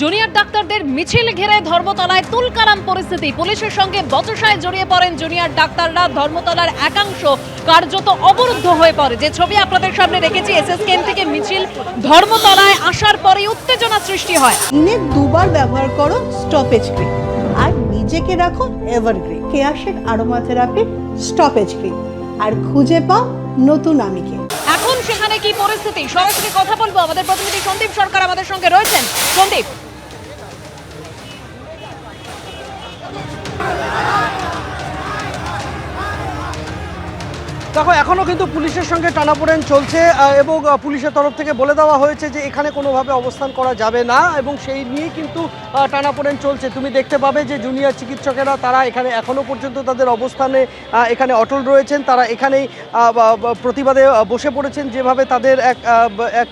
Junior ডাক্তারদের মিছিল ঘিরে ধর্মতলায় তুলকালাম পরিস্থিতি। পুলিশের সঙ্গে বচসায় জড়িয়ে পড়েন জুনিয়র ডাক্তাররা। ধর্মতলার একাংশ কার্যত অবরুদ্ধ হয়ে পড়ে। যে ছবি আপনাদের সামনে রেখেছি, এসএসকেএম থেকে মিছিল ধর্মতলায় আসার পরে উত্তেজনা সৃষ্টি হয়। দিনে দুবার ব্যবহার করো স্টপেজ ক্রিম আর নিজেকে রাখো evergreen Keya Seth aroma therapy stoppage cream আর খুঁজে পাও নতুন আমিকে। এখন সেখানে কি পরিস্থিতি, সরাসরি কথা বলবো। আমাদের প্রতিনিধি সন্দীপ সরকার আমাদের সঙ্গে রয়েছেন। সন্দীপ, দেখো এখনও কিন্তু পুলিশের সঙ্গে টানাপোড়েন চলছে এবং পুলিশের তরফ থেকে বলে দেওয়া হয়েছে যে এখানে কোনোভাবে অবস্থান করা যাবে না এবং সেই নিয়ে কিন্তু টানাপোড়েন চলছে। তুমি দেখতে পাবে যে জুনিয়র চিকিৎসকেরা তারা এখানে এখনও পর্যন্ত তাদের অবস্থানে এখানে অটল রয়েছেন। তারা এখানেই প্রতিবাদে বসে পড়েছেন। যেভাবে তাদের এক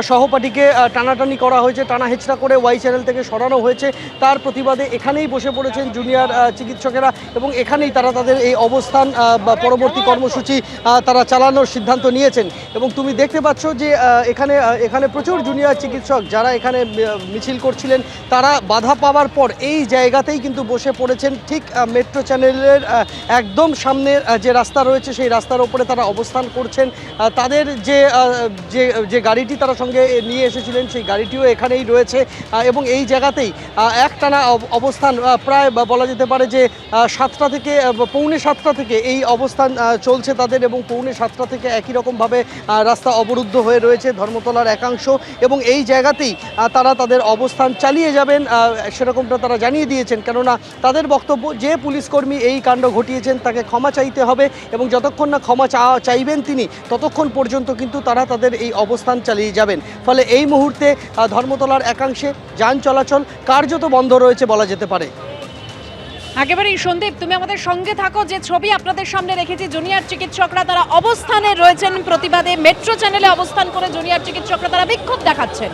সহপাঠীকে টানাটানি করা হয়েছে, টানা হেঁচড়া করে ওয়াই চ্যানেল থেকে সরানো হয়েছে, তার প্রতিবাদে এখানেই বসে পড়েছেন জুনিয়র চিকিৎসকেরা এবং এখানেই তারা তাদের এই অবস্থান পরবর্তী কর্মসূচি তারা চালানোর সিদ্ধান্ত নিয়েছেন। এবং তুমি দেখতে পাচ্ছ যে এখানে প্রচুর জুনিয়র চিকিৎসক যারা এখানে মিছিল করছিলেন তারা বাধা পাওয়ার পর এই জায়গাতেই কিন্তু বসে পড়েছেন। ঠিক মেট্রো চ্যানেলের একদম সামনের যে রাস্তা রয়েছে সেই রাস্তার ওপরে তারা অবস্থান করছেন। তাদের যে গাড়িটি তারা সঙ্গে নিয়ে এসেছিলেন সেই গাড়িটিও এখানেই রয়েছে এবং এই জায়গাতেই একটানা অবস্থান প্রায় বলা যেতে পারে যে 7টা থেকে পৌনে 7টা থেকে এই অবস্থান চলছে তাদের এবং পৌনে 7টা থেকে একই রকমভাবে রাস্তা অবরুদ্ধ হয়ে রয়েছে ধর্মতলার একাংশ এবং এই জায়গাতেই তারা তাদের অবস্থান চালিয়ে যাবেন সেরকমটা তারা জানিয়ে দিয়েছেন। কেননা তাদের বক্তব্য যে পুলিশকর্মী এই কাণ্ড ঘটিয়েছেন তাকে ক্ষমা চাইতে হবে এবং যতক্ষণ না ক্ষমা চাইবেন তিনি ততক্ষণ পর্যন্ত কিন্তু তারা তাদের এই অবস্থান চালিয়ে যাবেন। ফলে এই মুহূর্তে ধর্মতলার একাংশে যান চলাচল কার্যত বন্ধ রয়েছে বলা যেতে পারে। একেবারেই সন্দীপ, তুমি আমাদের সঙ্গে থাকো। যে ছবি আপনাদের সামনে রেখেছি, জুনিয়র চিকিৎসকরা তারা অবস্থানে রয়েছেন প্রতিবাদে। মেট্রো চ্যানেলে অবস্থান করে জুনিয়র চিকিৎসকরা তারা বিক্ষোভ দেখাচ্ছেন।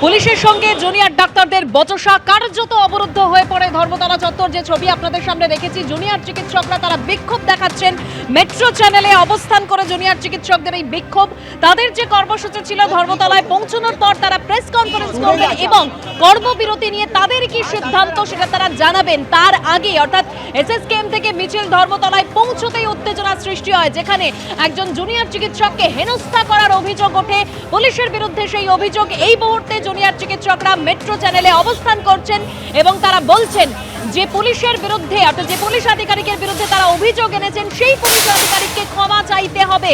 পুলিশের সঙ্গে জুনিয়র ডাক্তারদের বচসা, কার্যত অবরুদ্ধ হয়ে পড়ে ধর্মতলা চত্বর। যে ছবি আপনাদের সামনে রেখেছি, জুনিয়র চিকিৎসকরা তারা বিক্ষোভ দেখাচ্ছেন। মেট্রো চ্যানেলে অবস্থান করে জুনিয়র চিকিৎসকদের এই বিক্ষোভ, তাদের যে কর্মসূচি ছিল ধর্মতলায় পৌঁছানোর পর তারা প্রেস কনফারেন্স করবেন এবং কর্মবিরতি নিয়ে তাদের কি সিদ্ধান্ত সেটা তারা জানাবেন। তার আগে অর্থাৎ এসএসকেএম থেকে মিছিল ধর্মতলায় পৌঁছতেই উত্তেজনা সৃষ্টি হয়, যেখানে একজন জুনিয়র চিকিৎসককে হেনস্থা করার অভিযোগ ওঠে পুলিশের বিরুদ্ধে। সেই অভিযোগ এই মুহূর্তে জুনিয়র চিকিৎসকরা মেট্রো চ্যানেলে অবস্থান করছেন এবং তারা বলছেন যে পুলিশের বিরুদ্ধে অর্থাৎ যে পুলিশ আধিকারিকের বিরুদ্ধে তারা অভিযোগ এনেছেন সেই পুলিশ আধিকারিককে ক্ষমা চাইতে হবে।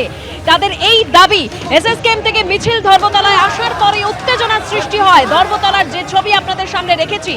তাদের এই দাবি। এসএসকেএম থেকে মিছিল ধর্মতলায় আসার পরে উত্তেজনা সৃষ্টি হয়। ধর্মতলার যে ছবি আপনাদের সামনে রেখেছি,